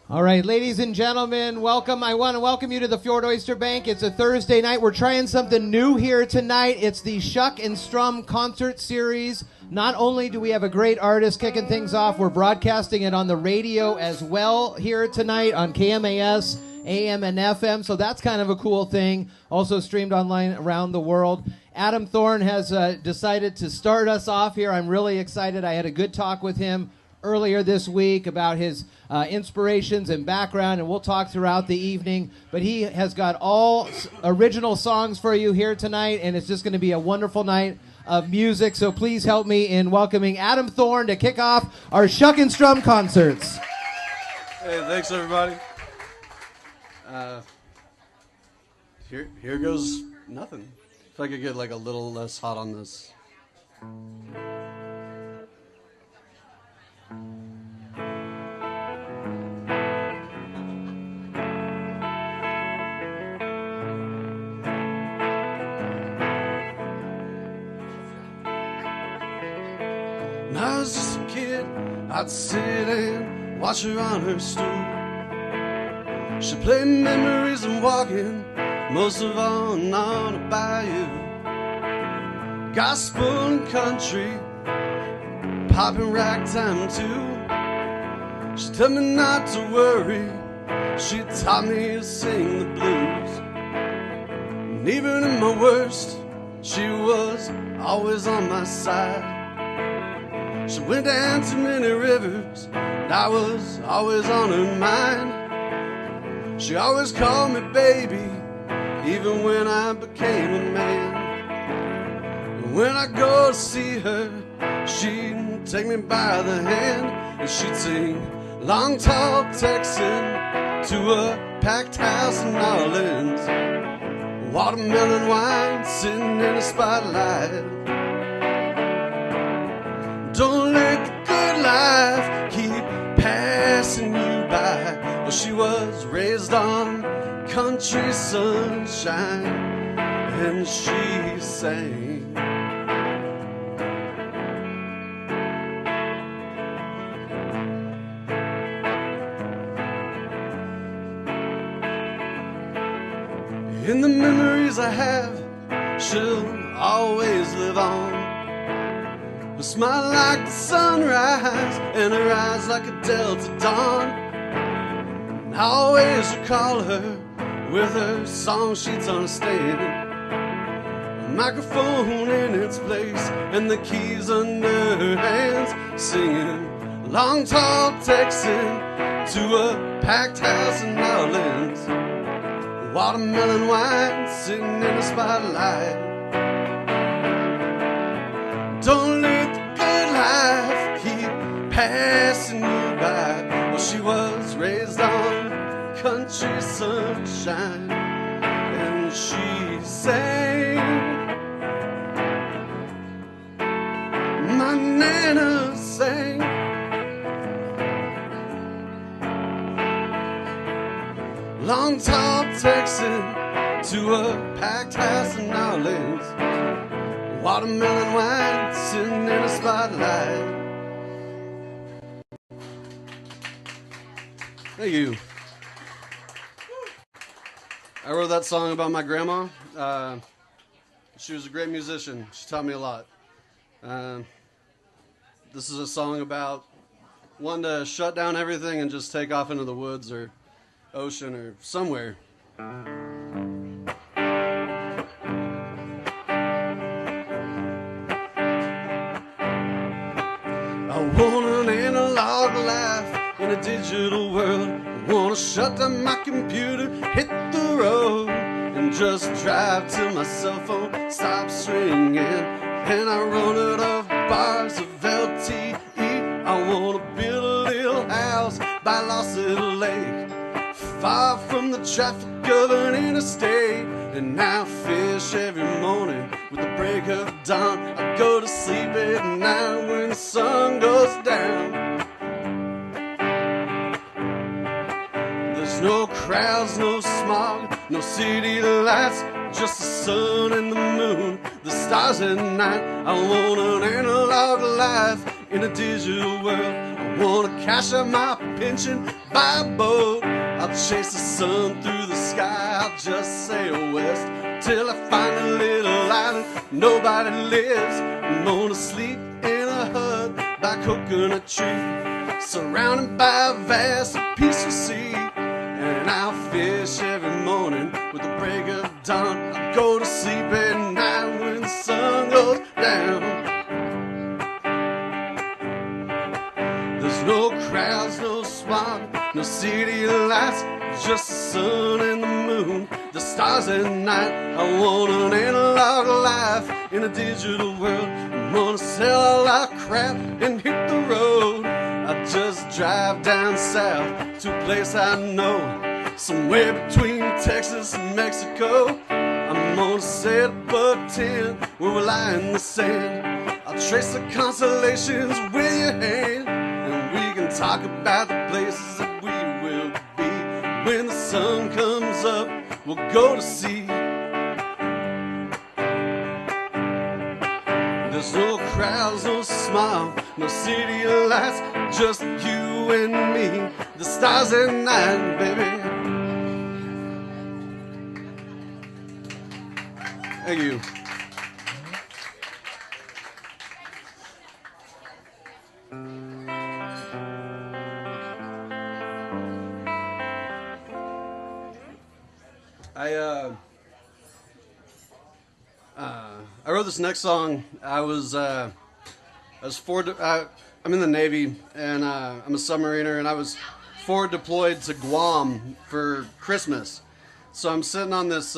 All right, ladies and gentlemen, welcome. I want to welcome you to the Fjord Oyster Bank. It's a Thursday night. We're trying something new here tonight. It's the Shuck Strum concert series. Not only do we have a great artist kicking things off, we're broadcasting it on the radio as well here tonight on KMAS, AM and FM, so that's kind of a cool thing. Also streamed online around the world. Adam Thorne has decided to start us off here. I'm really excited. I had a good talk with him earlier this week about his inspirations and background, and we'll talk throughout the evening. But he has got all original songs for you here tonight, and it's just going to be a wonderful night of music. So please help me in welcoming Adam Thorne to kick off our Shuck Strum concerts. Hey, thanks everybody. Here goes nothing. If I could get like a little less hot on this. When I was just a kid, I'd sit and watch her on her stool. She played memories and walking, most of all on a bayou. Gospel and country, pop and ragtime too. She told me not to worry, she taught me to sing the blues. And even in my worst, she was always on my side. She went down too many rivers, and I was always on her mind. She always called me baby, even when I became a man. And when I go to see her, she'd take me by the hand, and she'd sing Long Tall Texan to a packed house in Orleans. Watermelon wine sitting in a spotlight. Don't let the good life keep passing you by. Well, she was raised on country sunshine, and she sang. In the memories I have, she'll always live on. Her smile like the sunrise, and her eyes like a delta dawn. And I always recall her with her song sheets on a stand, a microphone in its place, and the keys under her hands, singing Long Tall Texan to a packed house in Orleans. Watermelon wine sitting in the spotlight. Don't let the good life keep passing you by. Well, she was raised on country sunshine, and she sang. My Nana sang. Long Tall Texan to a packed house in Orleans. Watermelon wine sitting in a spotlight. Thank you. I wrote that song about my grandma. She was a great musician. She taught me a lot. This is a song about wanting to shut down everything and just take off into the woods or ocean or somewhere. I want an analog life in a digital world. I want to shut down my computer, hit the road, and just drive till my cell phone stops ringing. And I run out of bars of LTE. I want to build a little house by Lost Little Lake, far from the traffic of an interstate. And I fish every morning with the break of dawn. I go to sleep at night when the sun goes down. There's no crowds, no smog, no city lights, just the sun and the moon, the stars at night. I want an analog life in a digital world. I Wanna cash out my pension, buy a boat. I'll chase the sun through the sky, I'll just sail west till I find a little island nobody lives. I'm gonna sleep in a hut by a coconut tree, surrounded by a vast peaceful sea. And I'll fish every morning with the break of dawn. I'll go to sleep at night when the sun goes down. There's no crowds, no smog, no city lights, just the sun and the moon, the stars at night. I want an analog life in a digital world. I'm gonna sell all our crap and hit the road. I just drive down south to a place I know, somewhere between Texas and Mexico. I'm gonna set up a tent where we lie in the sand. I'll trace the constellations with your hand, and we can talk about the places that we will be. When the sun comes up, we'll go to sea. There's no crowds, no smile, no city lights, just you and me, the stars at night, baby. Thank you. I wrote this next song. I'm in the Navy, and I'm a submariner, and I was forward deployed to Guam for Christmas. So I'm sitting on this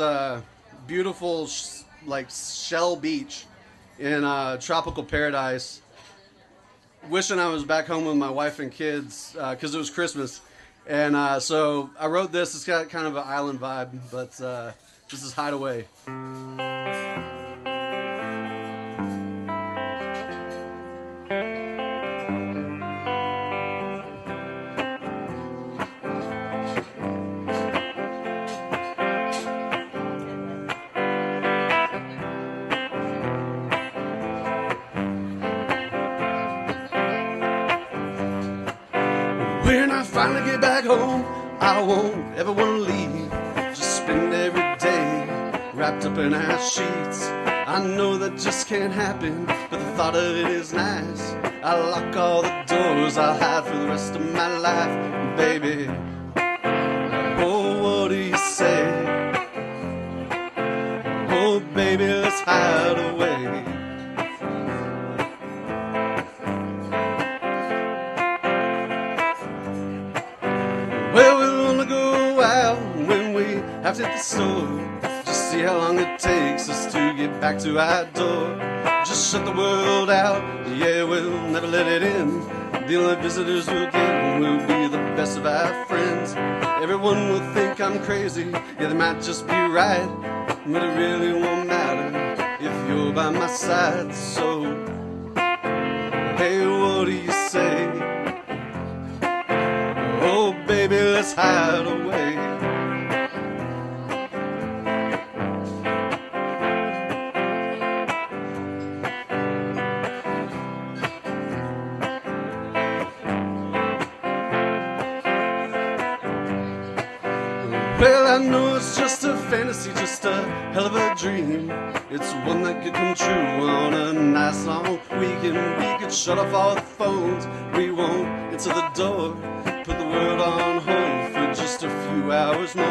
beautiful shell beach in tropical paradise, wishing I was back home with my wife and kids because it was Christmas. And so I wrote this. It's got kind of an island vibe, but this is Hideaway. When I finally get back home, I won't ever want to leave. Just spend every day wrapped up in our sheets. I know that just can't happen, but the thought of it is nice. I lock all the doors, I'll hide for the rest of my life, baby. Oh, what do you say? Oh, baby, let's hide away. Well, we'll only go out when we have to hit the store. Just see how long it takes us to get back to our door. Just shut the world out, yeah, we'll never let it in. The only visitors we'll get will be the best of our friends. Everyone will think I'm crazy, yeah, they might just be right, but it really won't matter if you're by my side. So, hey, what do you say? Oh, baby, let's hide away. Well, I know it's just a fantasy, just a hell of a dream. It's one that could come true on a nice long weekend. We could shut off all the phones, we won't answer the door. Put the world on hold for just a few hours more.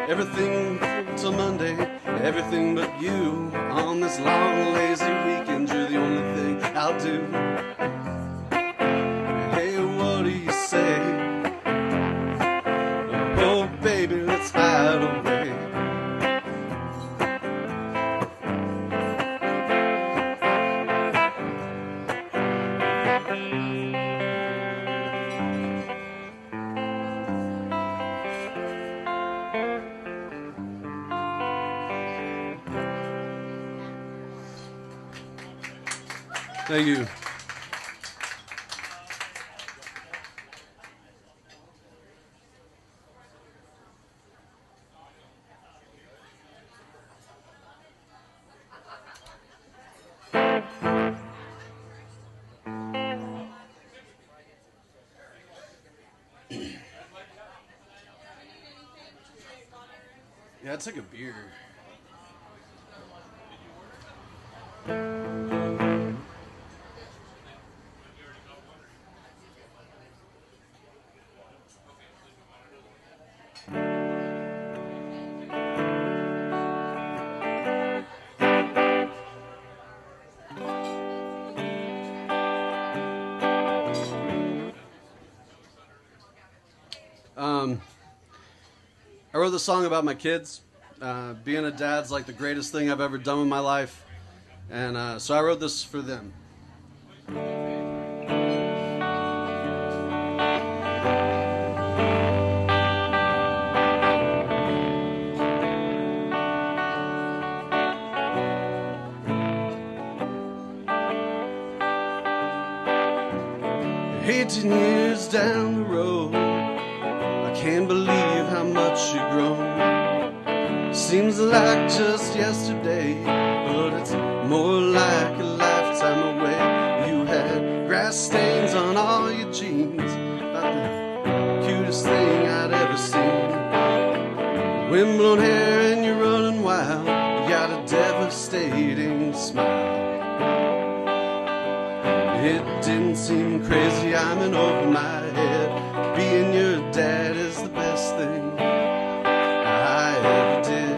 Everything till Monday, everything but you. On this long, lazy weekend, you're the only thing I'll do. Hey, what do you say? Oh, baby, let's hide away. Thank you. Yeah, I took a beer. I wrote this song about my kids. Being a dad's like the greatest thing I've ever done in my life. And so I wrote this for them. 18 years down the road, I can't believe how much you've grown. Seems like just yesterday, but it's more like a lifetime away. You had grass stains on all your jeans, about the cutest thing I'd ever seen. Windblown hair and you're running wild, you got a devastating smile. It didn't seem crazy, I'm in over my head. Being your dad is the best thing I ever did.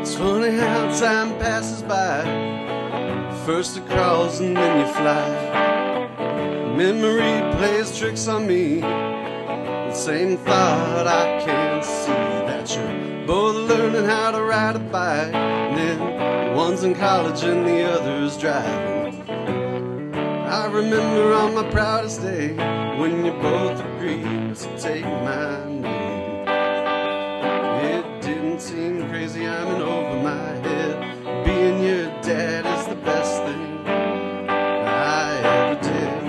It's funny how time passes by. First it crawls and then you fly. Memory plays tricks on me. The same thought I can't see, that you're both learning how to ride a bike, and then one's in college and the other's driving. I remember on my proudest day when you both agreed to take my name. It didn't seem crazy, I'm in over my head. Being your dad is the best thing I ever did.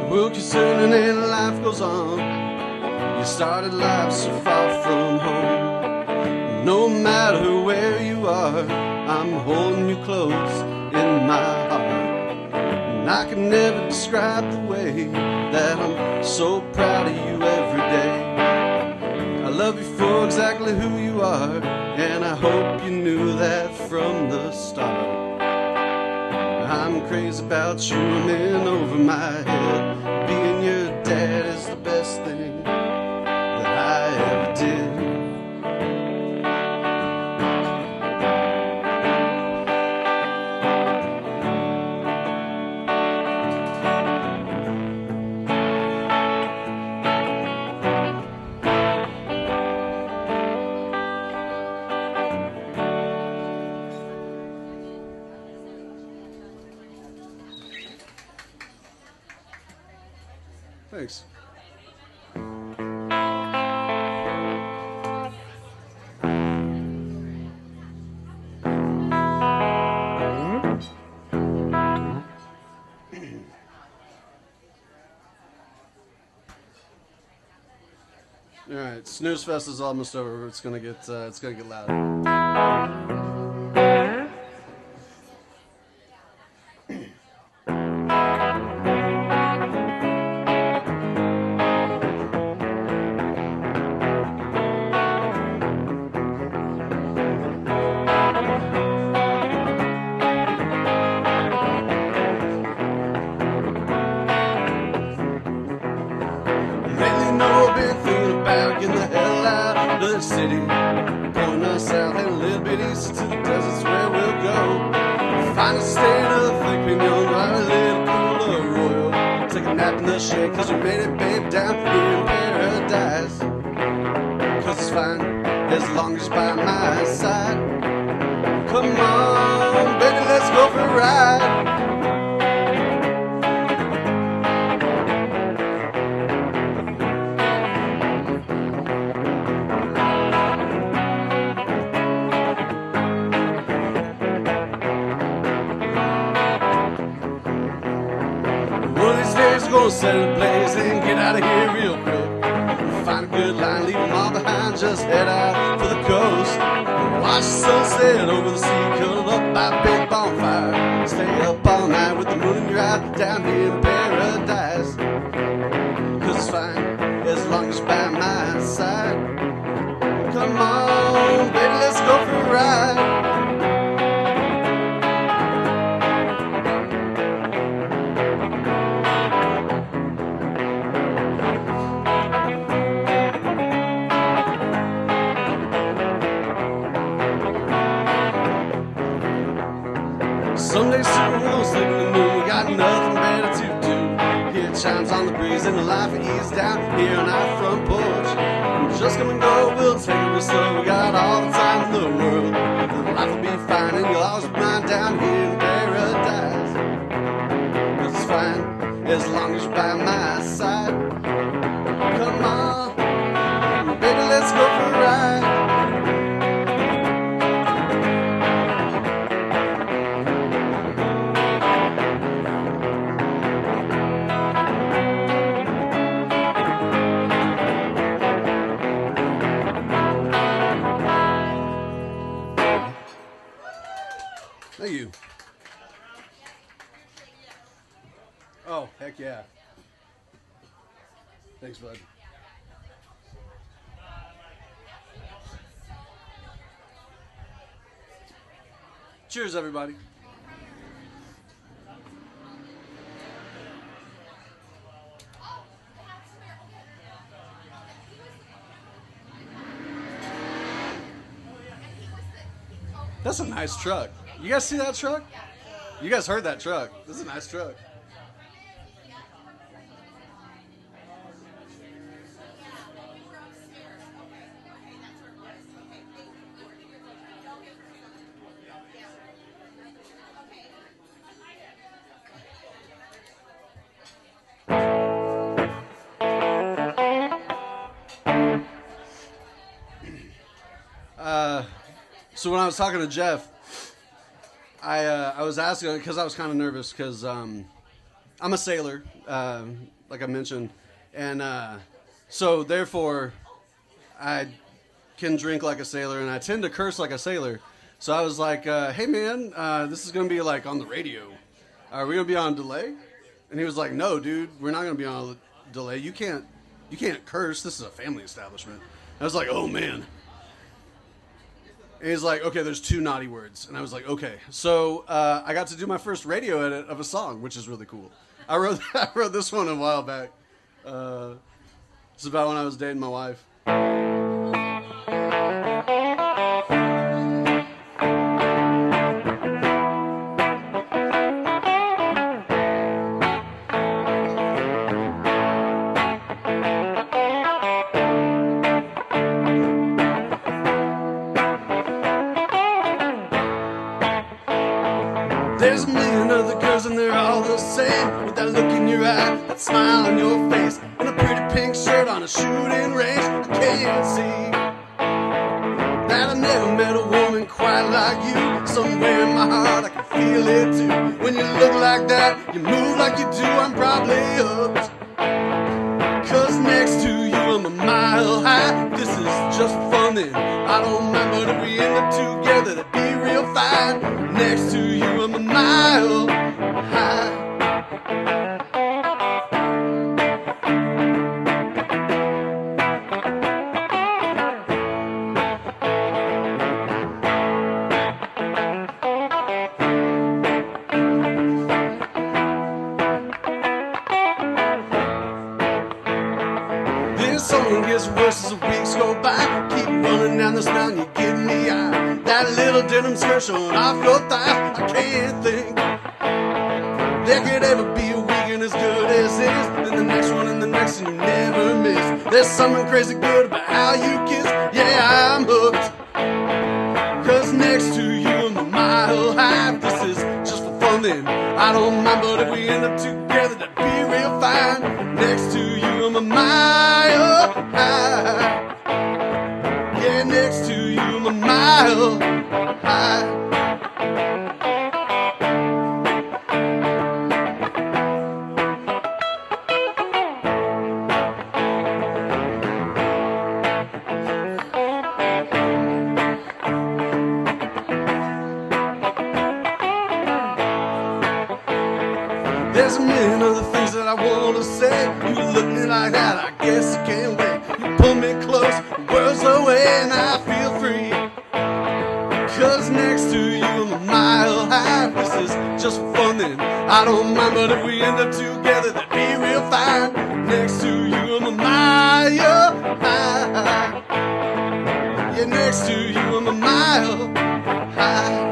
The world keeps turning and life goes on. You started life so far from home. No matter where you are, I'm holding you close in my heart. And I can never describe the way that I'm so proud of you every day. I love you for exactly who you are, and I hope you knew that from the start. I'm crazy about you, I'm in over my head. Being your dad is the best thing that I ever did. Thanks. All right, Snooze Fest is almost over. It's gonna get loud. City, pulling us south and a little bit east to the deserts where we'll go. Find a state of thick pignon, ride a little cooler royal. Take a nap in the shade, cause we made it, babe, down here in paradise. Cause it's fine, as long as you're by my side. Come on, baby, let's go for a ride. gonna set it ablaze and get out of here real quick. Find a good line, leave them all behind, just head out for the coast. Watch the sunset over the sea, cuddled up by a big bonfire. Stay up all night with the moon in your eye, down here in paradise. 'Cause it's fine, as long as you're by my side. Come on, baby, let's go for a ride. Someday soon we'll sleep in the moon, we got nothing better to do. Hear chimes on the breeze and the life will ease down here on our front porch. Just come and go, we'll take it real slow, we got all the time in the world. Life will be fine and you'll always be mine down here in paradise. 'Cause it's fine, as long as you're by my side. Come on, baby, let's go for a ride. Thank you. Oh, heck yeah. Thanks, bud. Cheers, everybody. That's a nice truck. You guys see that truck? You guys heard that truck. This is a nice truck. So when I was talking to Jeff, I was asking, because I was kind of nervous, because I'm a sailor, like I mentioned, and so therefore I can drink like a sailor, and I tend to curse like a sailor. So I was like, hey man, this is going to be like on the radio. Are we going to be on delay? And he was like, no, dude, we're not going to be on delay. You can't curse. This is a family establishment. I was like, oh man. And he's like, okay, there's 2 naughty words. And I was like, okay. So I got to do my first radio edit of a song, which is really cool. I wrote this one a while back. It's about when I was dating my wife. There's a million other girls and they're all the same. With that look in your eye, that smile on your face, and a pretty pink shirt on a shooting range. I can't see that I never met a woman quite like you. Somewhere in my heart I can feel it too. When you look like that, you move like you do, I'm probably hooked. 'Cause next to you I'm a mile high. This is just fun then, I don't mind. But if we end up together, that'd be real fine. Next to you I'm a mile high. This song gets worse as the weeks go by. Keep running down this mountain, you give me eye. That little denim skirt showing off your thighs. I can't think there could ever be a weekend as good as this. Then the next one and the next, and you never miss. There's something crazy good about how you kiss. Yeah, I'm hooked. 'Cause next to you I'm a mile high. This is just for fun then, I don't mind. But if we end up together, that'd be real fine. Next to you I'm a mile high. Yeah, next to you I'm a mile high. There's a million other things that I want to say. You look at me like that, I guess I can't wait. You pull me close, the world's away, and I feel free. Cause next to you I'm a mile high. This is just for fun then, I don't mind. But if we end up together, that'd be real fine. Next to you I'm a mile high. Yeah, next to you I'm a mile high.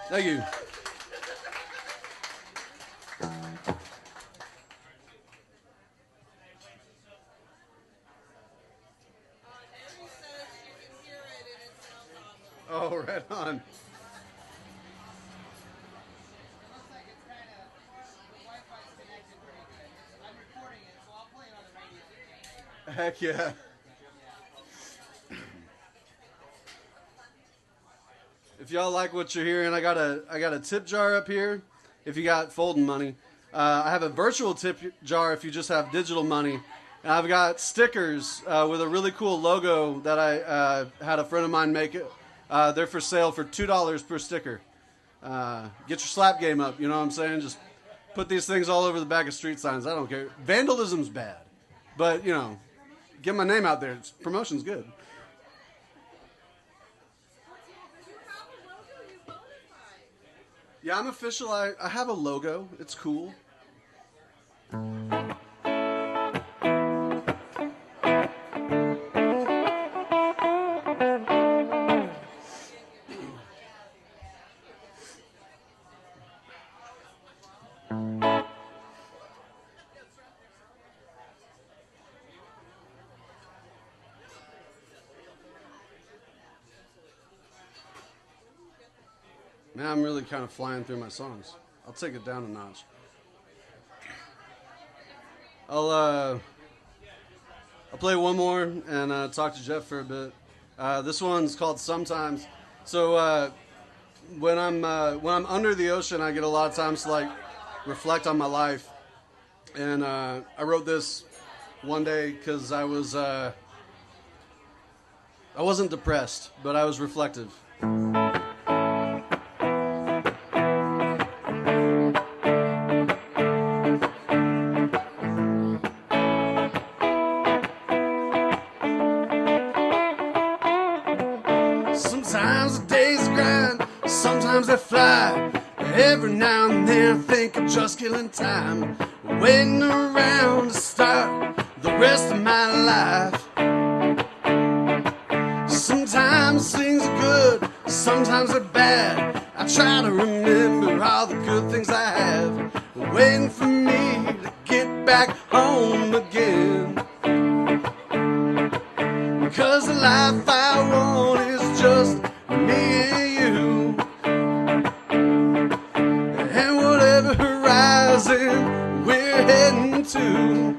Thank you. Oh, right on. Heck yeah. If y'all like what you're hearing, I got a tip jar up here if you got folding money. I have a virtual tip jar if you just have digital money. And I've got stickers with a really cool logo that I had a friend of mine make. They're for sale for $2 per sticker. Get your slap game up, you know what I'm saying? Just put these things all over the back of street signs. I don't care. Vandalism's bad. But, you know, get my name out there. Promotion's good. Yeah, I'm official. I have a logo. It's cool. Man, I'm really kind of flying through my songs. I'll take it down a notch. I'll play one more and talk to Jeff for a bit. This one's called Sometimes. So when I'm under the ocean, I get a lot of times to like reflect on my life. And I wrote this one day because I wasn't depressed, but I was reflective. Sometimes the days grind, sometimes they fly. Every now and then I think I'm just killing time, waiting around to start the rest of my life. Sometimes things are good, sometimes they're bad. I try to remember all the good things I have, waiting for me to get back home again. Cause the life I want is just me and you, and whatever horizon we're heading to,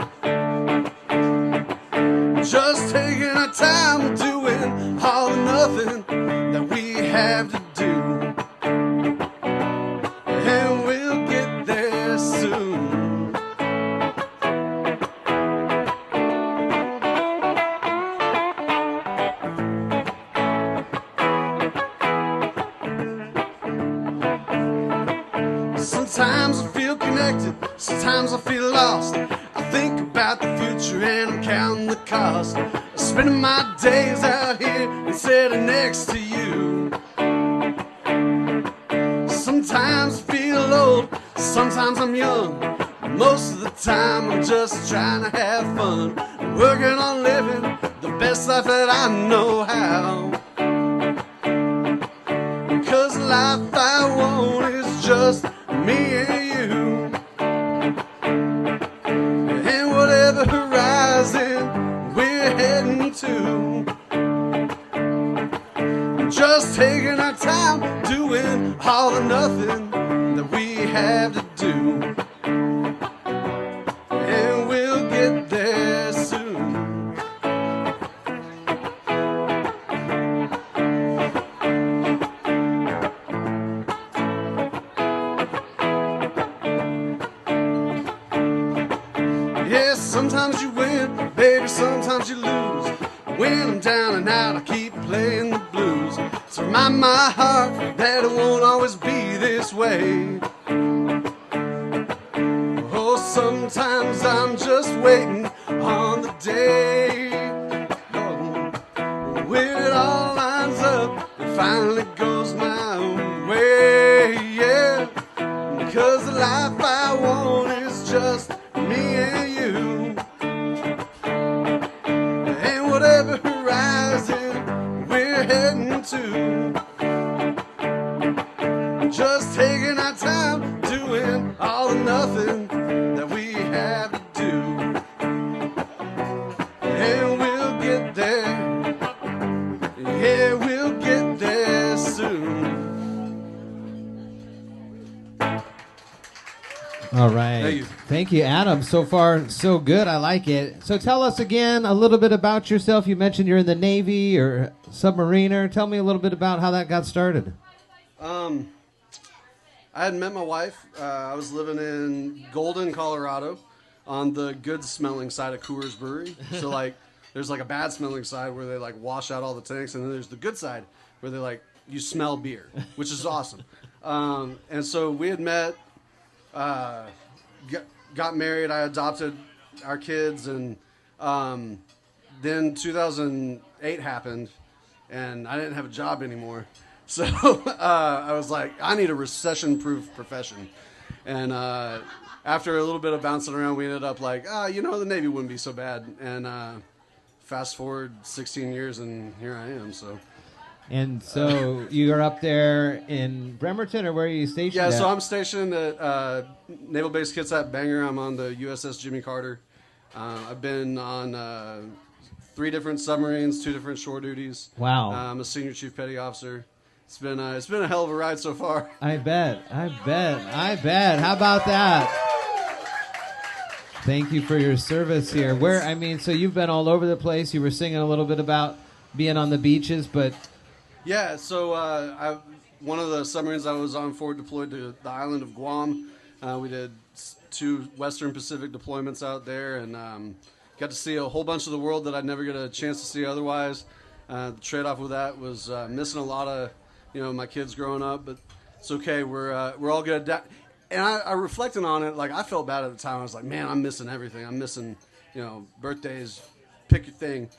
just taking our time doing all or nothing that we have to do, and we'll get there soon. Sometimes I feel connected, sometimes I feel lost. I think about the future and I'm counting the cost. Spending my days out here instead of next to you. Sometimes I feel old, sometimes I'm young. Most of the time I'm just trying to have fun, working on living the best life that I know how. Cause the life I want is just me and you, and whatever horizon we're heading to, just taking our time doing all or nothing that we have to do, and we'll get there soon. sometimes you lose. When I'm down and out, I keep playing the blues to remind my heart that it won't always be this way. Oh, sometimes I'm just waiting on the day when it all lines up and finally goes my way, yeah. Because the life I want is just me and you. And whatever horizon we're heading to, just taking our time, doing all or nothing that we have to do. And we'll get there. Yeah, we'll get there soon. All right. Thank you. Thank you, Adam. So far, so good. I like it. So tell us again a little bit about yourself. You mentioned you're in the Navy or submariner. Tell me a little bit about how that got started. I had met my wife. I was living in Golden, Colorado, on the good-smelling side of Coors Brewery. So, like, there's, like, a bad-smelling side where they, like, wash out all the tanks, and then there's the good side where they, like, you smell beer, which is awesome. And so we had met, got married. I adopted our kids, and then 2008 happened, and I didn't have a job anymore. So I was like, I need a recession-proof profession. And after a little bit of bouncing around, we ended up like, the Navy wouldn't be so bad. And fast forward 16 years, and here I am. And so you are up there in Bremerton, or where are you stationed Yeah, at? so I'm stationed at Naval Base Kitsap Bangor. I'm on the USS Jimmy Carter. I've been on 3 different submarines, 2 different shore duties. Wow. I'm a senior chief petty officer. It's been a hell of a ride so far. I bet. How about that? Thank you for your service here. So you've been all over the place. You were singing a little bit about being on the beaches, but... Yeah, so one of the submarines I was on forward deployed to the island of Guam. We did 2 Western Pacific deployments out there, and got to see a whole bunch of the world that I'd never get a chance to see otherwise. The trade-off with that was missing a lot of, my kids growing up, but it's okay. We're all good. And I reflected on it, like I felt bad at the time. I was like, man, I'm missing everything. I'm missing, birthdays, pick your thing.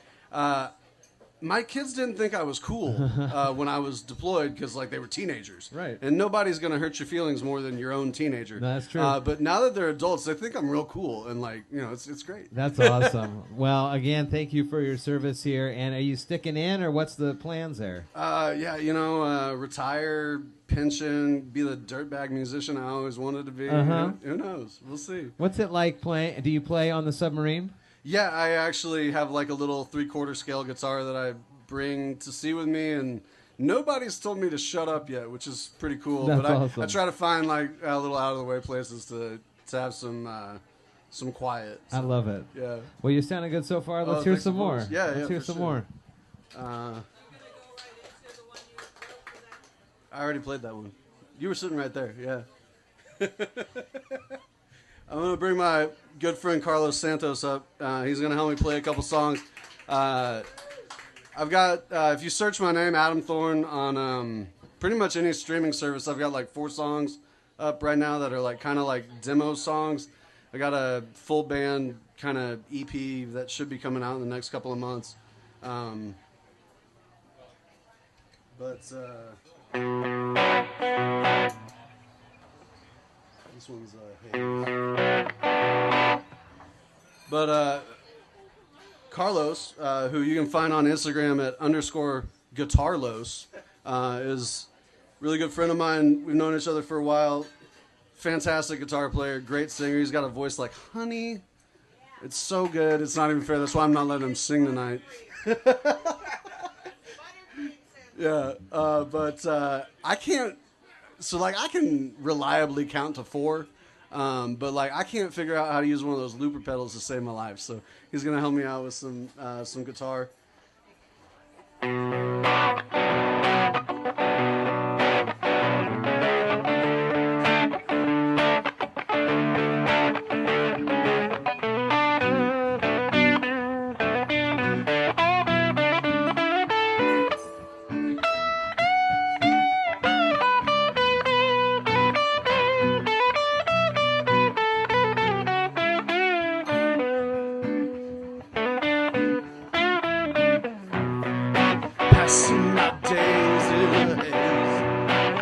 My kids didn't think I was cool when I was deployed because, like, they were teenagers. Right. And nobody's going to hurt your feelings more than your own teenager. That's true. But now that they're adults, they think I'm real cool. And, like, it's great. That's awesome. Well, again, thank you for your service here. And are you sticking in, or what's the plans there? Retire, pension, be the dirtbag musician I always wanted to be. Uh-huh. Who knows? We'll see. What's it like playing? Do you play on the submarine? Yeah, I actually have like a little 3/4 scale guitar that I bring to sea with me, and nobody's told me to shut up yet, which is pretty cool. That's but awesome. I try to find like a little out of the way places to have some quiet. So, I love it. Yeah. Well, you're sounding good so far. Let's hear some more. Yeah, Let's hear for some sure. more. I already played that one. You were sitting right there. Yeah. I'm going to bring my good friend Carlos Santos up. He's going to help me play a couple songs. I've got, if you search my name, Adam Thorne, on pretty much any streaming service, I've got like 4 songs up right now that are like kind of like demo songs. I got a full band kind of EP that should be coming out in the next couple of months. This one's hey. But Carlos, who you can find on Instagram at _guitarlos, is a really good friend of mine. We've known each other for a while. Fantastic guitar player, great singer. He's got a voice like honey. It's so good. It's not even fair. That's why I'm not letting him sing tonight. Yeah, but I can't. So like I can reliably count to 4, but like I can't figure out how to use one of those looper pedals to save my life. So he's gonna help me out with some guitar.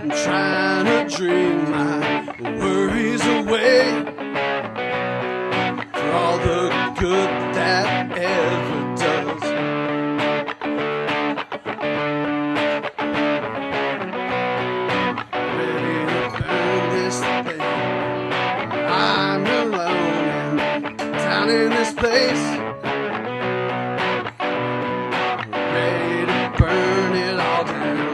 I'm trying to dream my worries away for all the good that ever does. Ready to burn this thing. I'm alone and down in this place. Ready to burn it all down.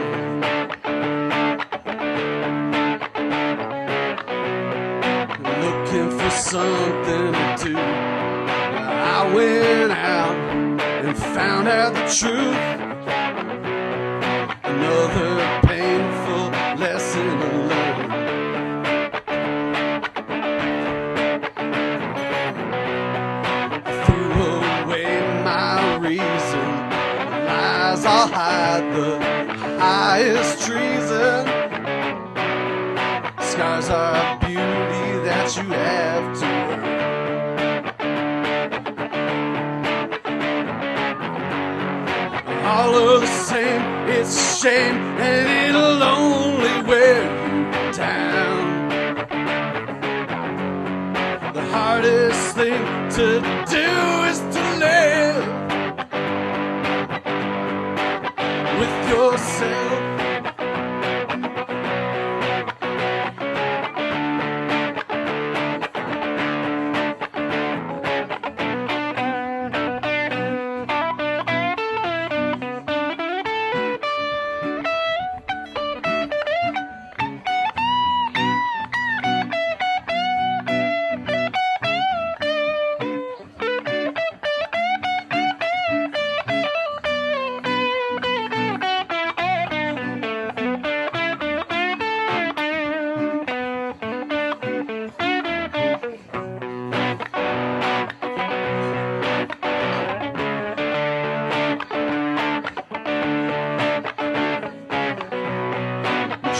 Looking for something to do. I went out and found out the truth. Another painful lesson learned. I threw away my reason. Lies, I'll hide the highest treason. Scars are beauty that you have to earn. All of the same, it's a shame, and it'll only wear you down. The hardest thing to do is to live with yourself.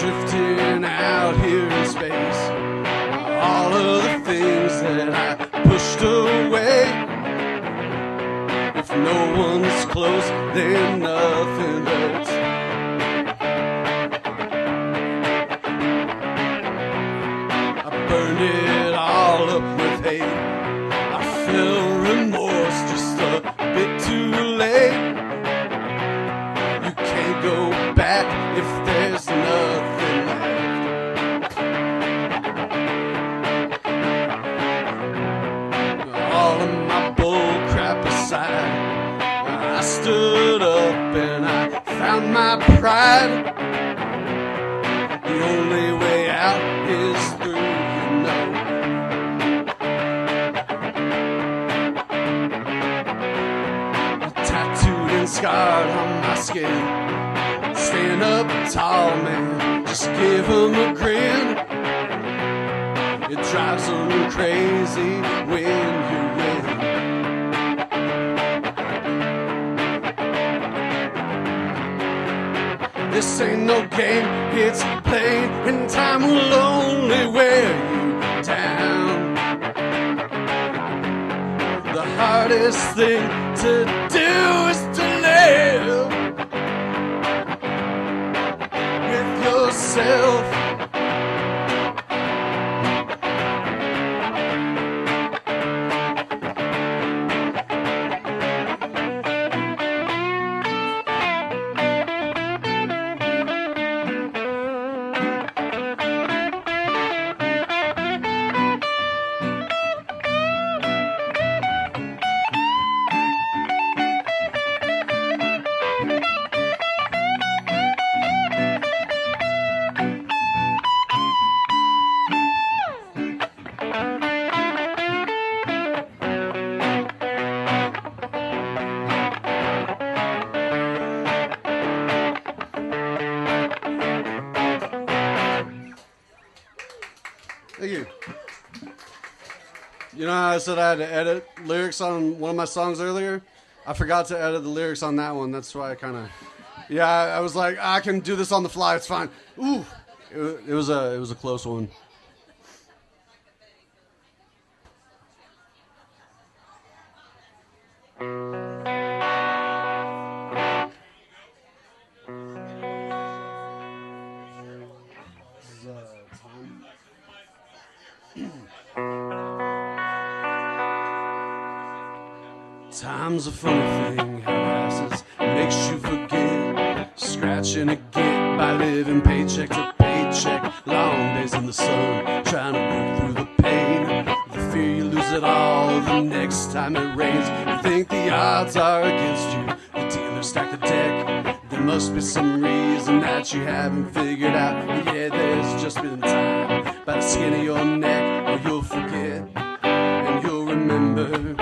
Drifting out here in space, all of the things that I pushed away. If no one's close, then nothing hurts. I burned it all up with hate. I feel remorse just a bit too late. You can't go back if there's nothing left. All of my bull crap aside, I stood up and I found my pride. The only way out is through, you know. Tattooed and scarred on my skin. Stand up tall, man, just give 'em a grin. It drives 'em crazy when you win. This ain't no game, it's plain, and time will only wear you down. The hardest thing to do is to live with yourself. Thank you. You know how I said I had to edit lyrics on one of my songs earlier? I forgot to edit the lyrics on that one. That's why I kind of... Yeah, I was like, I can do this on the fly. It's fine. Ooh. It was a close one. Time's a funny thing, how it passes, makes you forget. Scratching a gig by living paycheck to paycheck. Long days in the sun, trying to work through the pain. The fear you lose it all the next time it rains. You think the odds are against you, the dealer stacked the deck. There must be some reason that you haven't figured out. Yeah, there's just been time by the skin of your neck, or you'll forget and you'll remember.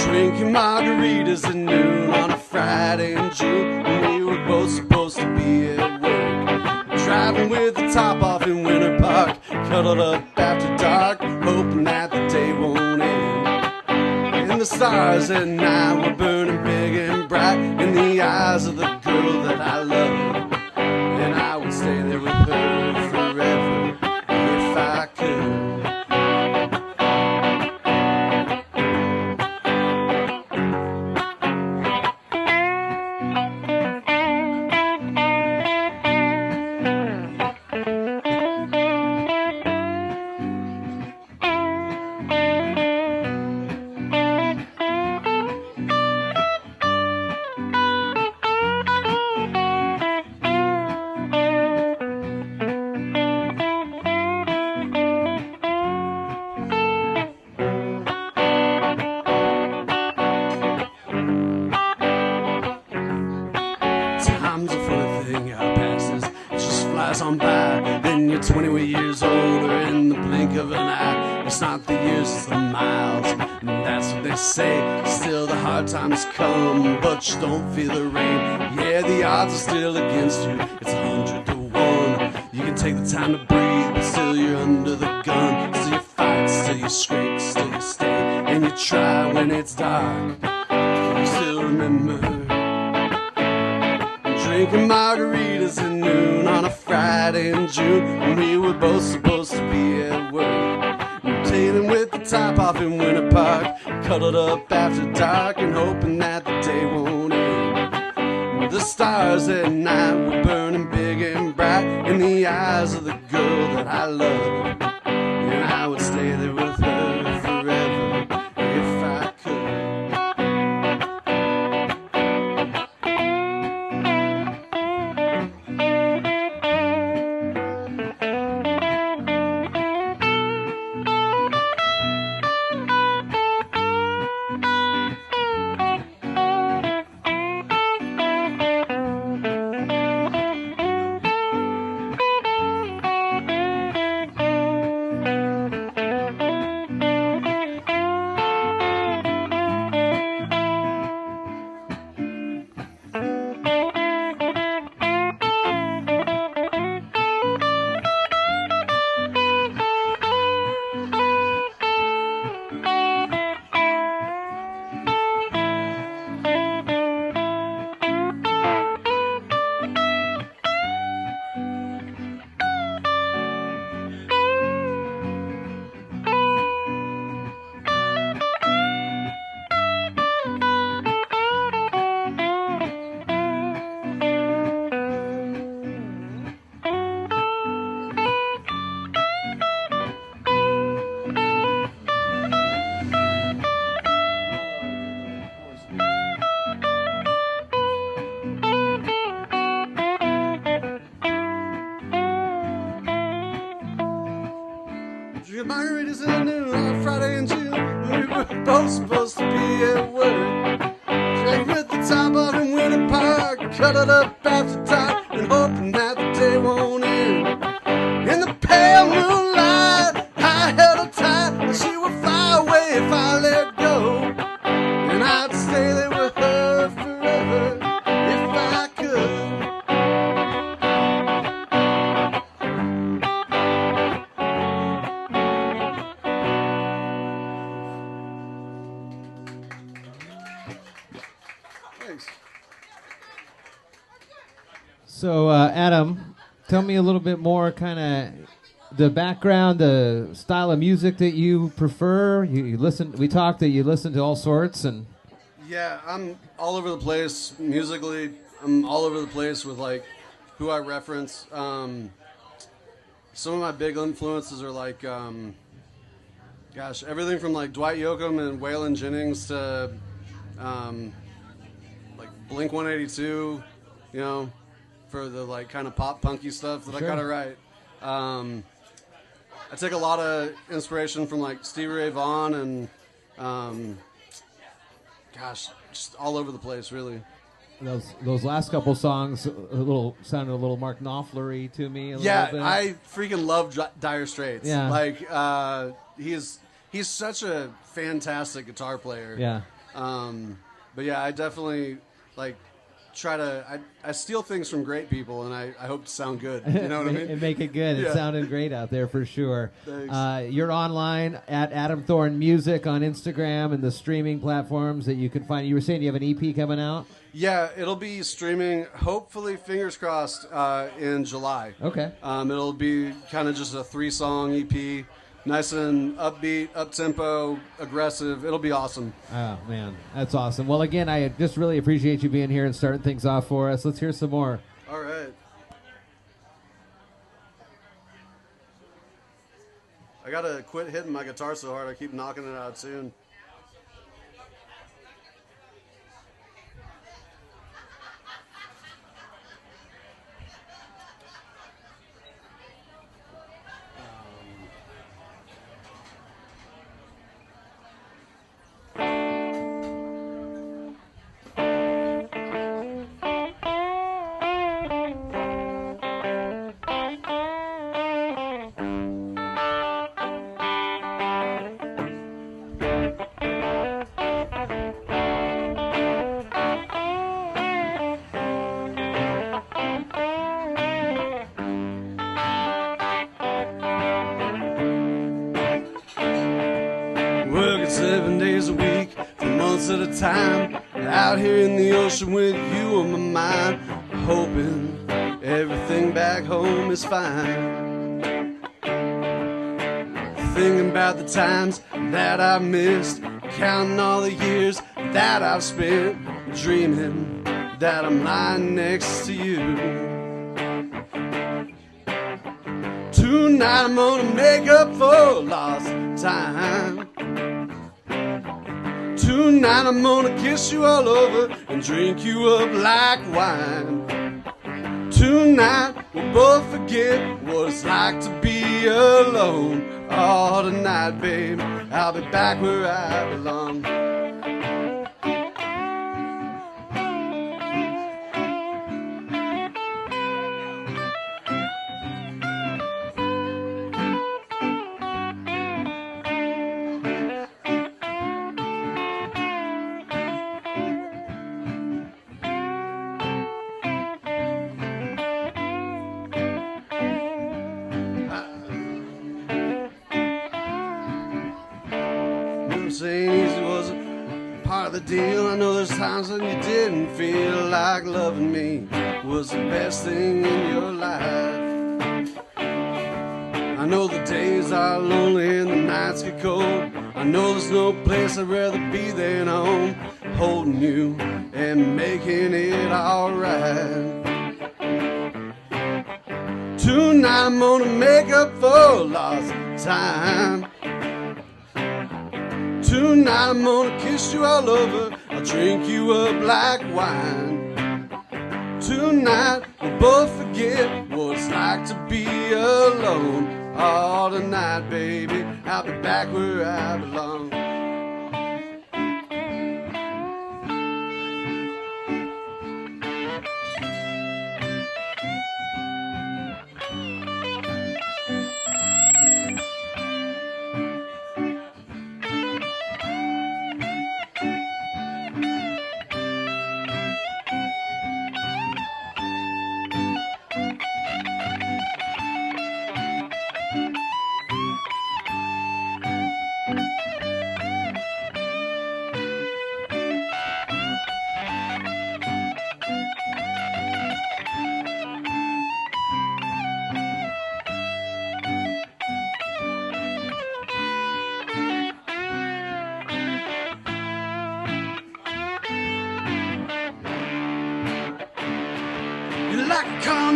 Drinking margaritas at noon on a Friday in June, when we were both supposed to be at work. Driving with the top off in Winter Park, cuddled up after dark, hoping that the day won't end. And the stars at night were burning big and bright in the eyes of the girl that I love. And I would stay there with her forever if I could. Time's a funny thing, how it passes, it just flies on by. Then you're 20 years older in the blink of an eye. It's not the years, it's the miles, and that's what they say. Still the hard times come, but you don't feel the rain. Yeah, the odds are still against you, it's 100 to 1. You can take the time to breathe, but still you're under the gun. Still you fight, still you scrape, still you stay, and you try when it's dark. You still remember drinking margaritas at noon on a Friday in June, when we were both supposed to be at work. Tailing with the top off in Winter Park, cuddled up after dark and hoping that the day won't end. The stars at night were burning big and bright in the eyes of the girl that I love. And I would stay there with her forever if I could. Margaritas at noon on a Friday in June, when we were both supposed to be at work. Drank with the top off in Winter Park, cuddled up after dark and hoping that the day won't end. In the pale moonlight, I held her tight, and she would fly away if I let go. And I'd stay there with her forever if I could. So, Adam, tell me a little bit more, kind of the background, the style of music that you prefer. You listen. We talked that you listen to all sorts, and yeah, I'm all over the place musically. I'm all over the place with like who I reference. Some of my big influences are like Gosh, everything from like Dwight Yoakam and Waylon Jennings to like Blink 182, you know, for the like kind of pop punky stuff that I gotta write. I take a lot of inspiration from like Stevie Ray Vaughan and gosh, just all over the place, really. Those last couple songs sounded a little Mark Knopfler-y to me. Yeah, little bit. I freaking love Dire Straits. Yeah. Like he's such a fantastic guitar player. Yeah. But yeah, I definitely like try to I steal things from great people, and I hope to sound good. You know what I mean? And make it good. Yeah. It sounded great out there for sure. Thanks. You're online at Adam Thorne Music on Instagram and the streaming platforms that you can find. You were saying you have an EP coming out? Yeah, it'll be streaming, hopefully, fingers crossed, in July. Okay. It'll be kind of just a 3-song EP. Nice and upbeat, up-tempo, aggressive. It'll be awesome. Oh, man. That's awesome. Well, again, I just really appreciate you being here and starting things off for us. Let's hear some more. All right. I got to quit hitting my guitar so hard. I keep knocking it out of tune. Working 7 days a week for months at a time. Out here in the ocean with you on my mind, hoping everything back home is fine. Thinking about the times that I've missed, counting all the years that I've spent, dreaming that I'm lying next to you. Tonight I'm gonna make up for lost time. Tonight I'm gonna kiss you all over and drink you up like wine. Tonight we'll both forget what it's like to be alone. Oh, tonight, babe, I'll be back where I belong. Saying easy was a part of the deal. I know there's times when you didn't feel like loving me was the best thing in your life. I know the days are lonely and the nights get cold. I know there's no place I'd rather be than home, holding you and making it alright. Tonight I'm gonna make up for lost time. Tonight I'm gonna kiss you all over, I'll drink you up like wine. Tonight we'll both forget what it's like to be alone. Oh, tonight, baby, I'll be back where I belong.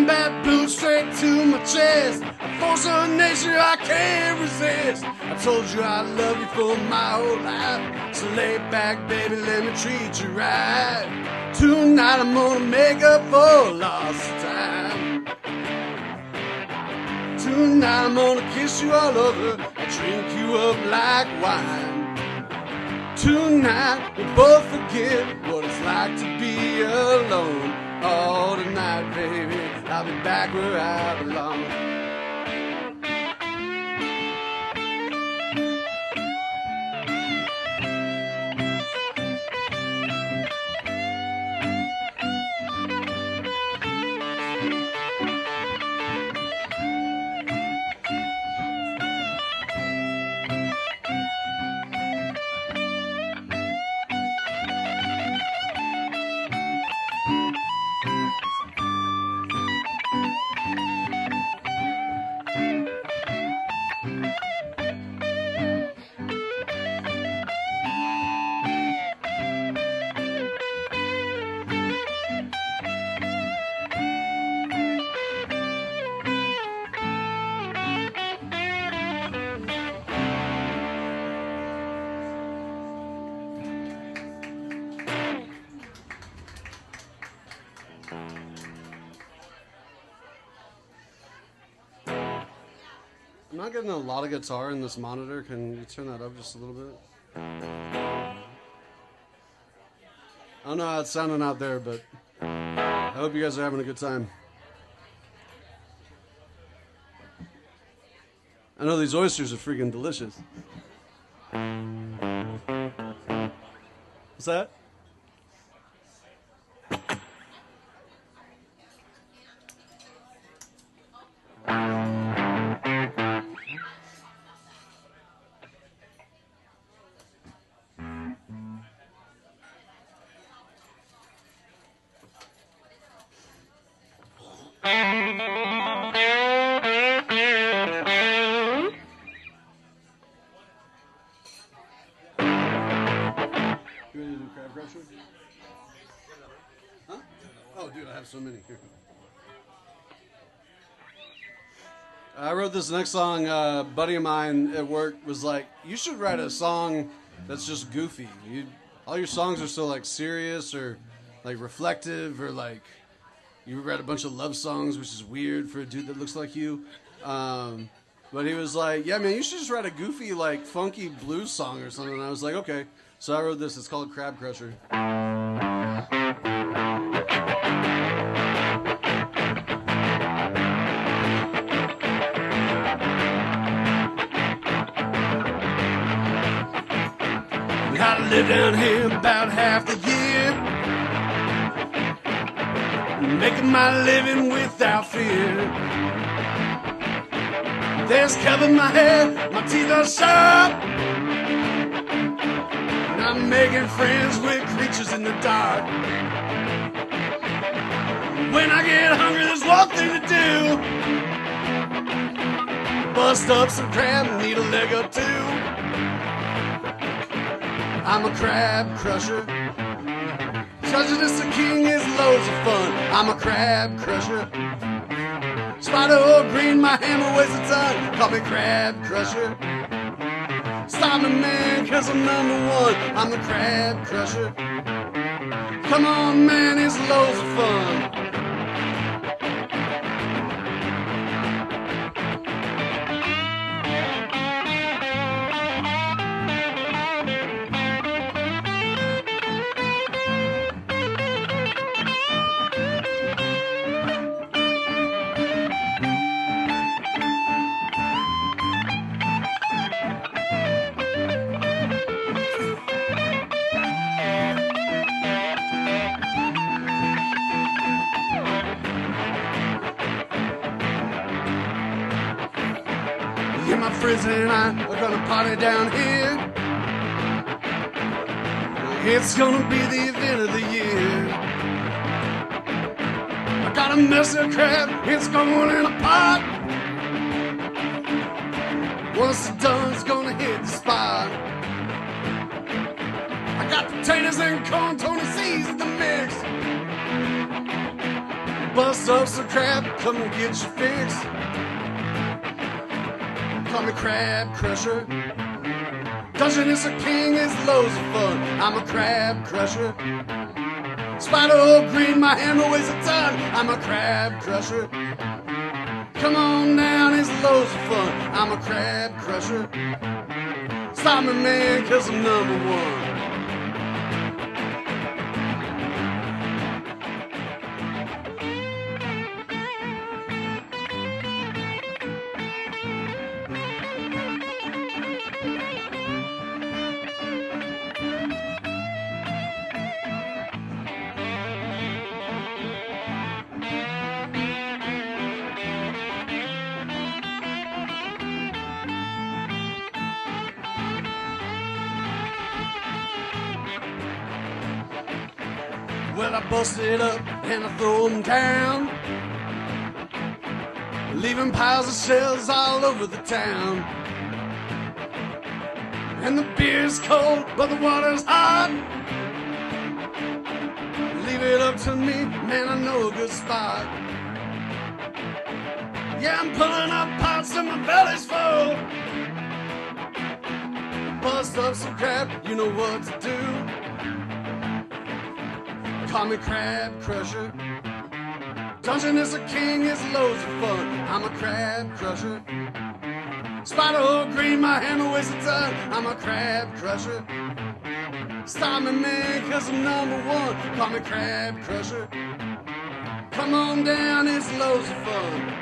combat boots straight to my chest. A force of nature I can't resist. I told you I love you for my whole life. So lay back, baby, let me treat you right. Tonight I'm gonna make up for lost time. Tonight I'm gonna kiss you all over and drink you up like wine. Tonight we'll both forget what it's like to be alone. Oh, tonight, baby, I'll be back where I belong. I'm not getting a lot of guitar in this monitor. Can you turn that up just a little bit? I don't know how it's sounding out there, but I hope you guys are having a good time. I know these oysters are freaking delicious. What's that? Huh? Oh, dude, I have so many here. I wrote this next song. A buddy of mine at work was like, "You should write a song that's just goofy. All your songs are so like serious or like reflective, or like you write a bunch of love songs, which is weird for a dude that looks like you." But he was like, "Yeah, man, you should just write a goofy, like funky blues song or something." And I was like, "Okay." So I wrote this. It's called Crab Crusher. I live down here about half the year, making my living without fear. There's cover in my head, my teeth are sharp, and I'm making friends with creatures in the dark. When I get hungry, there's one thing to do: bust up some crab and eat a leg or two. I'm a crab crusher. Judging this the king is loads of fun. I'm a crab crusher. Spider or green, my hammer weighs a ton. Call me crab crusher. Stop me, man, cause I'm #1. I'm the crab crusher. Come on, man, it's loads of fun. Friends and I are gonna party down here. It's gonna be the event of the year. I got a mess of crab, it's going in a pot. Once it's done, it's gonna hit the spot. I got potatoes and corn, Tony C's in the mix. Bust up some crab, come and get your fix. Call me Crab Crusher. Dungeon is a king, it's loads of fun. I'm a crab crusher. Spider hole green, my hammer weighs a ton. I'm a crab crusher. Come on down, it's loads of fun. I'm a crab crusher. Stop me, man, 'cause I'm number one. Well, I bust it up and I throw them down, leaving piles of shells all over the town. And the beer's cold, but the water's hot. Leave it up to me, man, I know a good spot. Yeah, I'm pulling up pots and my belly's full. Bust up some crab, you know what to do. Call me Crab Crusher. Dungeon is a king, it's loads of fun. I'm a crab crusher. Spider hole green, my hammer weighs a ton. I'm a crab crusher. Stop me, man, 'cause I'm number one. Call me Crab Crusher. Come on down, it's loads of fun.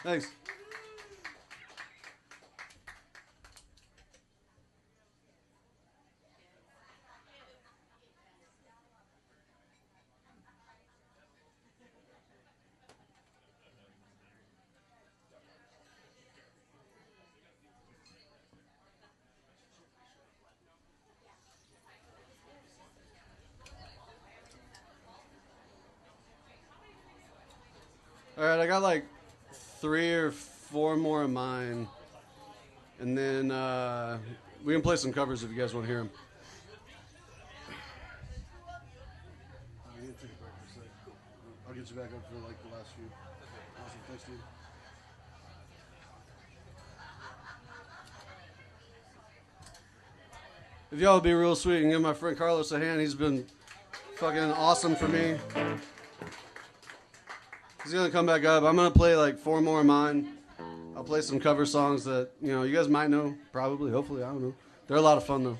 Thanks. All right, I got like 3 or 4 more of mine, and then we can play some covers if you guys want to hear them. I'll get you back up for like the last few. Awesome, thanks, dude. If y'all would be real sweet and give my friend Carlos a hand, he's been fucking awesome for me. He's gonna come back up. I'm gonna play like 4 more of mine. I'll play some cover songs that, you know, you guys might know, probably, hopefully, I don't know. They're a lot of fun though.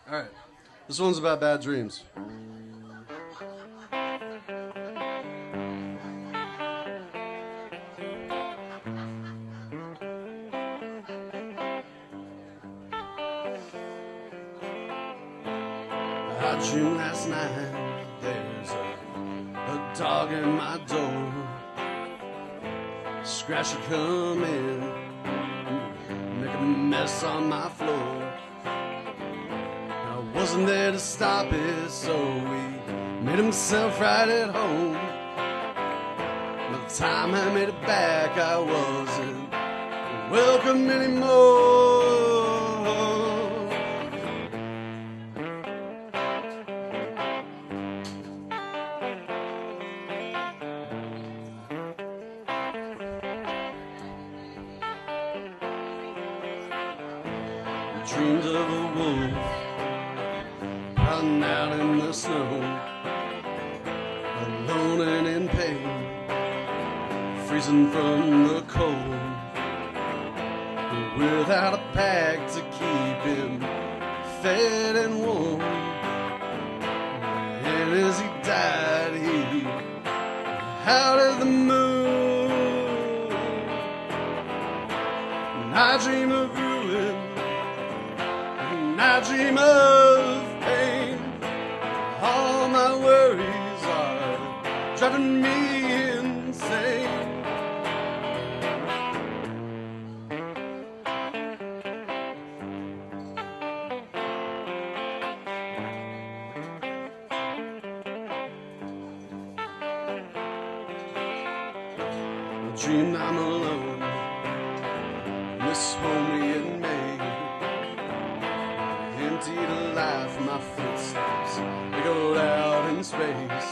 All right, this one's about bad dreams. I dreamed last night there's a dog in my door. Scratcher come in, making a mess on my floor. Wasn't there to stop it, so he made himself right at home. By the time I made it back, I wasn't welcome anymore. I dreamed of a wolf out in the snow. freezing from the cold, without a bag to keep him fed and warm. And as he died, he out of the moon. And I dream of ruin, and I dream of pain. All my worries are driving me insane. Dream I'm alone, miss homely and May. Emptied alive, my footsteps echoed out in space.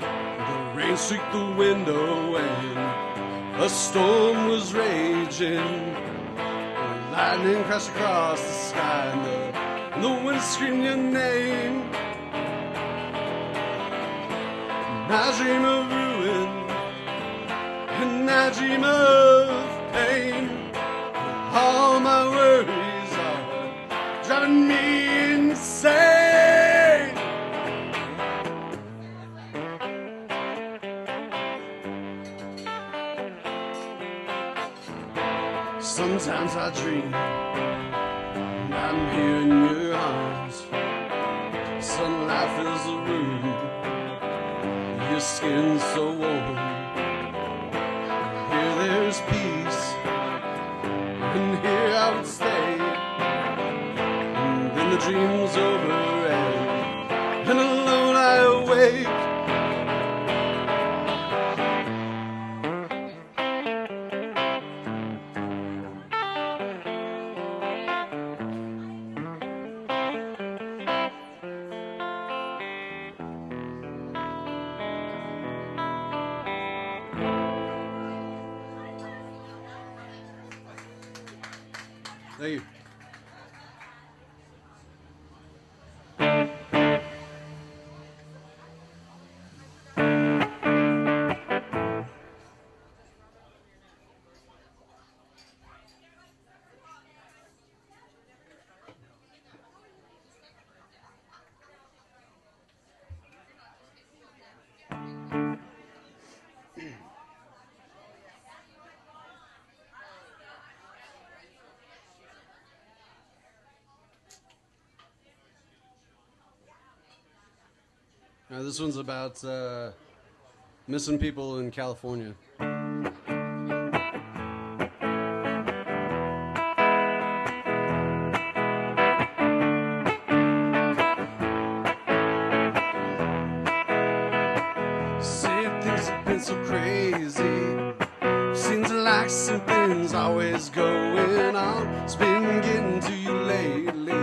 The rain streaked the window and a storm was raging. Lightning crashed across the sky and the wind screamed your name. And I dream of ruin, and I dream of pain. All my worries are driving me insane. Sometimes I dream and I'm here in your arms. Sunlight fills the room, your skin's so warm. There's peace, and here I would stay. And then the dream's over, and alone I awake. Thank you. This one's about missing people in California. Saying things have been so crazy. Seems like something's always going on. It's been getting to you lately.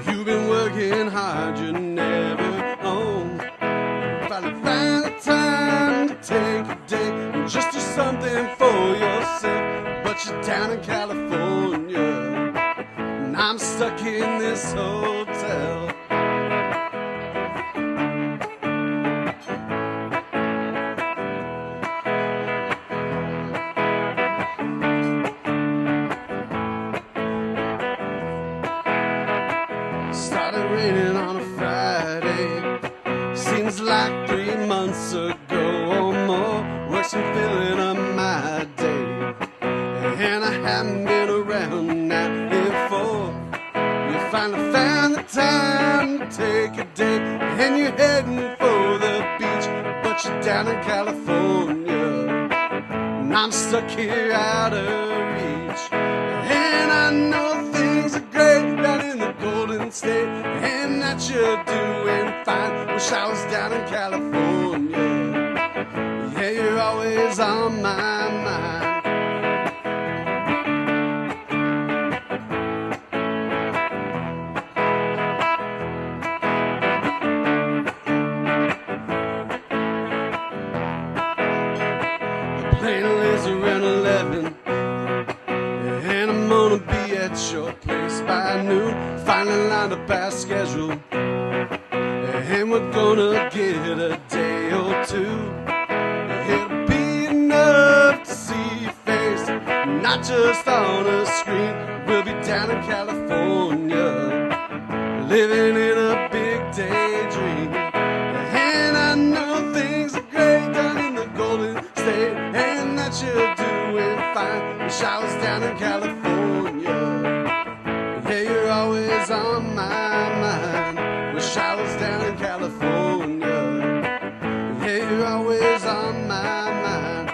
You've been working hard, you're never home. Finally find the time to take a day and just do something for yourself. But you're down in California, and I'm stuck in this hotel. Started raining on a Friday, seems like 3 months ago or more. Work's been filling up my day, and I haven't been around that before. You finally found the time to take a day, and you're heading for the beach, but you're down in California, and I'm stuck here out of reach. And I know things are great down in the Golden State, and that you're doing fine. Wish I was down in California. Yeah, you're always on my mind. The plane lays around 11, and I'm gonna be at your place by noon. Finally lined up our schedule, and we're gonna get a day or two. It'll be just on a screen. We'll be down in California, living in a big daydream. And I know things are great down in the Golden State, and that you're doing fine. Wish I was down in California. Yeah, you're always on my mind. Wish I was down in California. Yeah, you're always on my mind.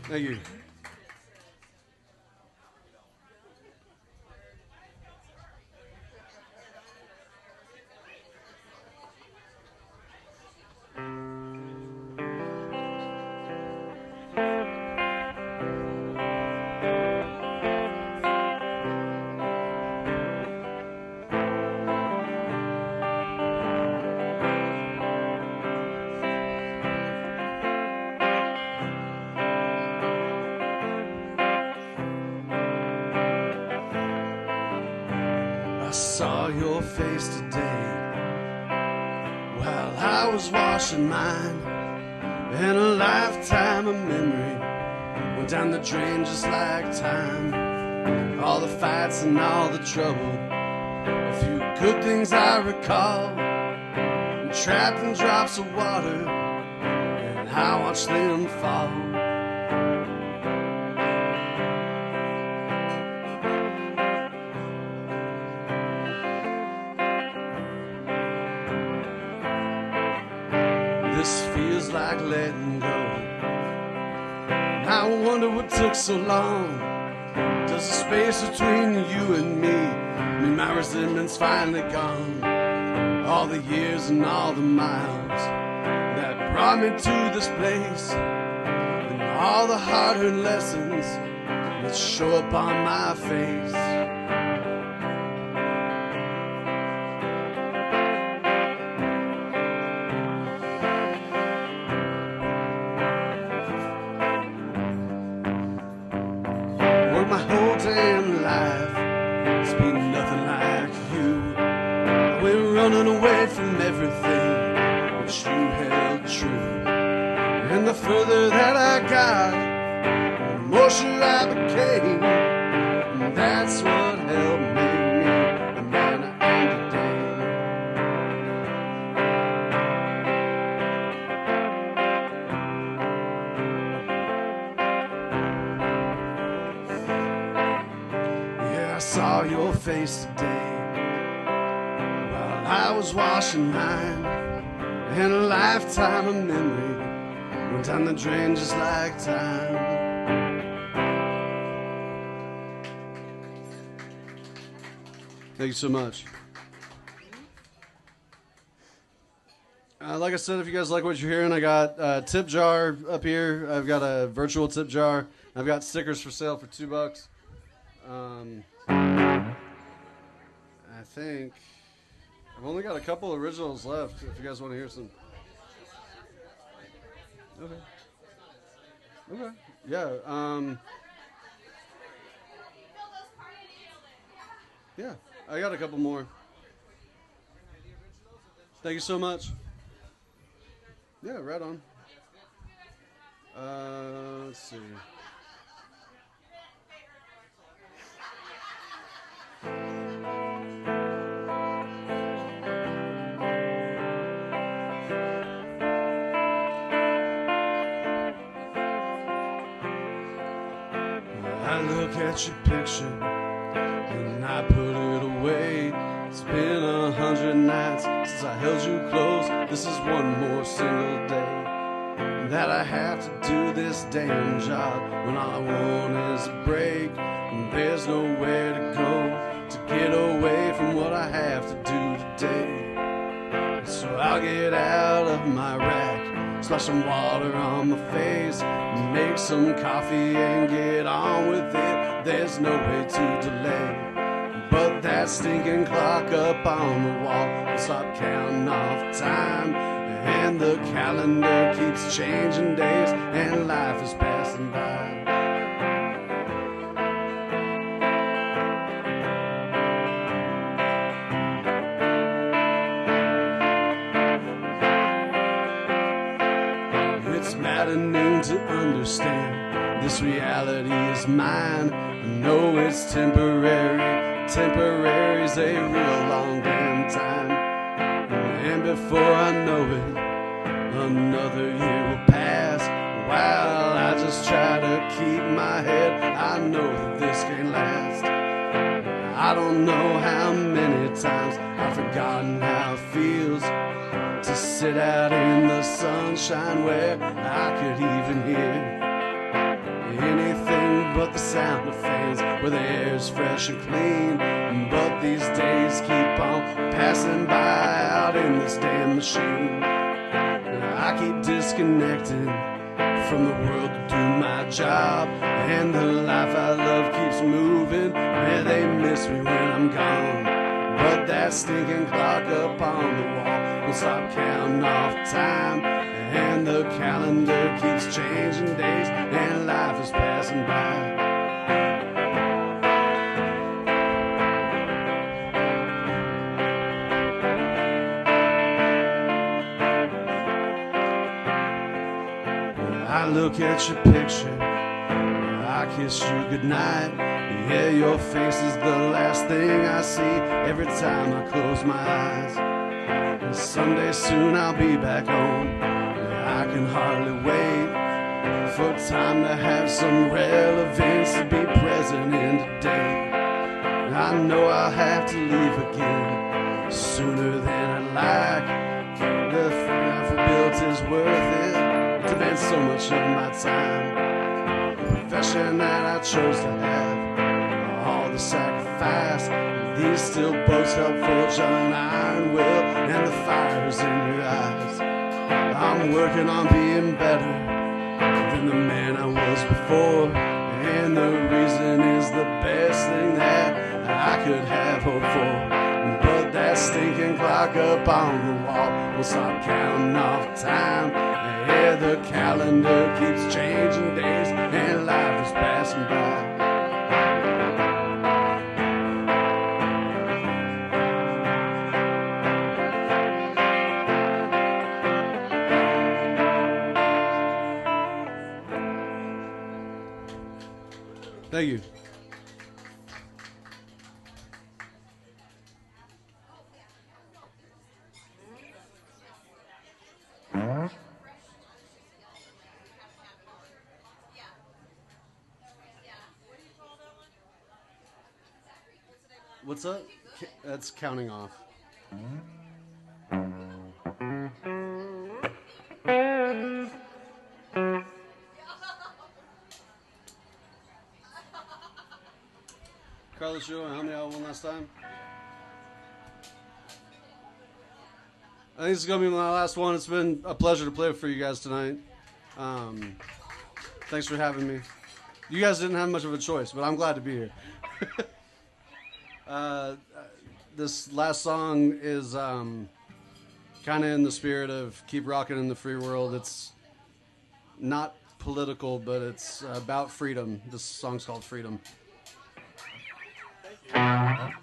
Thank you. I saw your face today while I was washing mine, and a lifetime of memory went down the drain just like time. All the fights and all the trouble, a few good things I recall, and trapped in drops of water, and I watched them fall. This feels like letting go. I wonder what took so long. Does the space between you and me mean my resentment's finally gone? All the years and all the miles that brought me to this place, and all the hard-earned lessons that show up on my face. My whole damn life, it's been nothing like you. We're running away from everything which you held true. And the further that I got, the more sure I became. And that's what helped make me the man I am today. I saw your face today while I was washing mine, and a lifetime of memory went down the drain just like time. Thank you so much. Like I said, if you guys like what you're hearing, I got a tip jar up here. I've got a virtual tip jar. I've got stickers for sale for $2. I think I've only got a couple originals left if you guys want to hear some. Okay. Yeah. Yeah, I got a couple more. Thank you so much. Yeah, right on. Let's see. I look at your picture and I put it away. It's been 100 nights since I held you close. This is one more single day that I have to do this damn job, when all I want is a break and there's nowhere to go to get away from what I have to do today. So I'll get out of my rack, splash some water on my face, make some coffee and get on with it. There's no way to delay, but that stinking clock up on the wall will stop counting off time, and the calendar keeps changing days, and life is passing by. It's maddening to understand. This reality is mine. I know it's temporary. Temporary's a real long damn time. And before I know it, another year will pass. While I just try to keep my head, I know that this can't last. I don't know how many times I've forgotten how it feels to sit out in the sunshine where I could even hear anything but the sound of fans, where the air's fresh and clean. But these days keep on passing by out in this damn machine. I keep disconnecting from the world to do my job, and the life I love keeps moving where they miss me when I'm gone. But that stinking clock up on the wall won't stop counting off time, and the calendar keeps changing days, and life is passing by. I look at your picture, I kiss you goodnight. Yeah, your face is the last thing I see every time I close my eyes. And someday soon I'll be back home. I can hardly wait for time to have some relevance, to be present in today. I know I'll have to leave again sooner than I'd like. The life I built is worth it. It demands so much of my time. The profession that I chose to have, all the sacrifice. These steel boats help forge an iron will, and the fire's in your eyes. I'm working on being better than the man I was before, and the reason is the best thing that I could have hoped for. But that stinking clock up on the wall will stop counting off time. Yeah, the calendar keeps changing days, and life is passing by. Thank you. What's up? That's counting off. Carlos, you want to help me out one last time? I think this is going to be my last one. It's been a pleasure to play for you guys tonight. Thanks for having me. You guys didn't have much of a choice, but I'm glad to be here. This last song is kind of in the spirit of keep rocking in the free world. It's not political, but it's about freedom. This song's called Freedom. Thank you.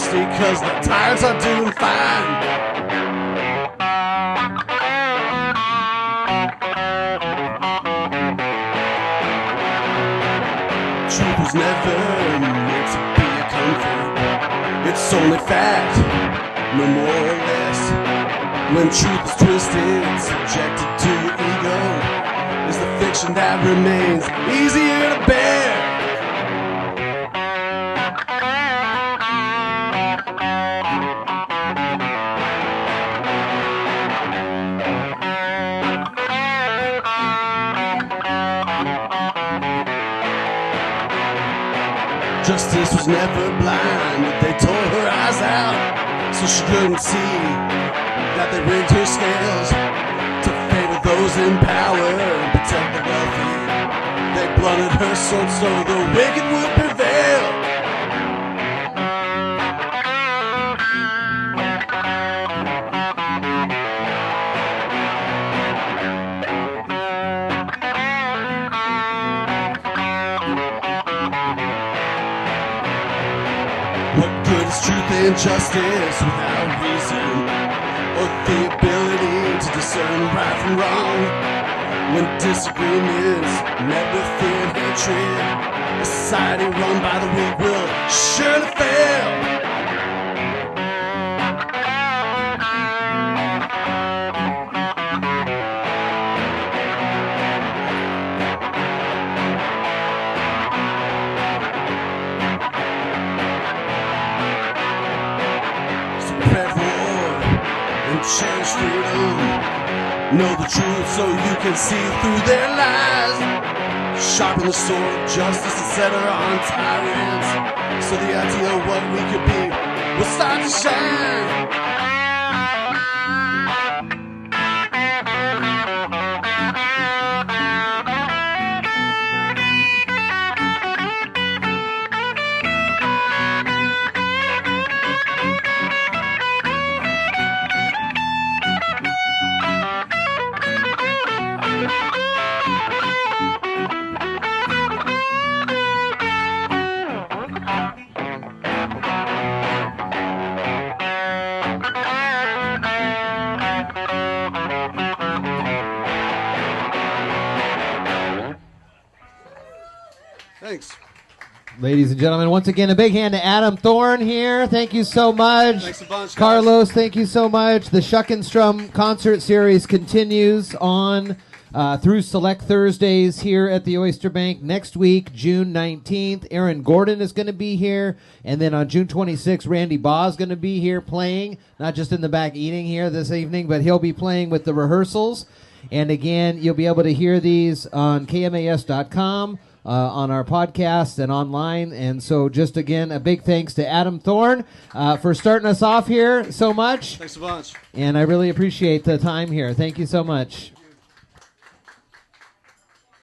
Because the tires are doing fine. Truth was never meant to be a comfort. It's only fact, no more or less. When truth is twisted, subjected to ego, is the fiction that remains easier to bear. Justice was never blind, but they tore her eyes out, so she couldn't see that they rigged her scales to favor those in power and protect the wealthy. They blunted her sword so the wicked would prevail. Truth and justice without reason, or the ability to discern right from wrong. When disagreements met with fear and hatred, a society run by the weak will surely fail. Cherish freedom, know the truth so you can see through their lies. Sharpen the sword of justice and set her on tyrants, so the idea of what we could be will start to shine. Thanks. Ladies and gentlemen, once again, a big hand to Adam Thorne here. Thank you so much. Thanks a bunch, guys. Carlos, thank you so much. The Shuck Strum concert series continues on through select Thursdays here at the Oyster Bank. Next week, June 19th, Aaron Gordon is going to be here. And then on June 26th, Randy Baugh is going to be here playing, not just in the back eating here this evening, but he'll be playing with the rehearsals. And again, you'll be able to hear these on KMAS.com. On our podcast and online. And so just again, a big thanks to Adam Thorne for starting us off here so much. Thanks a bunch. And I really appreciate the time here. Thank you so much.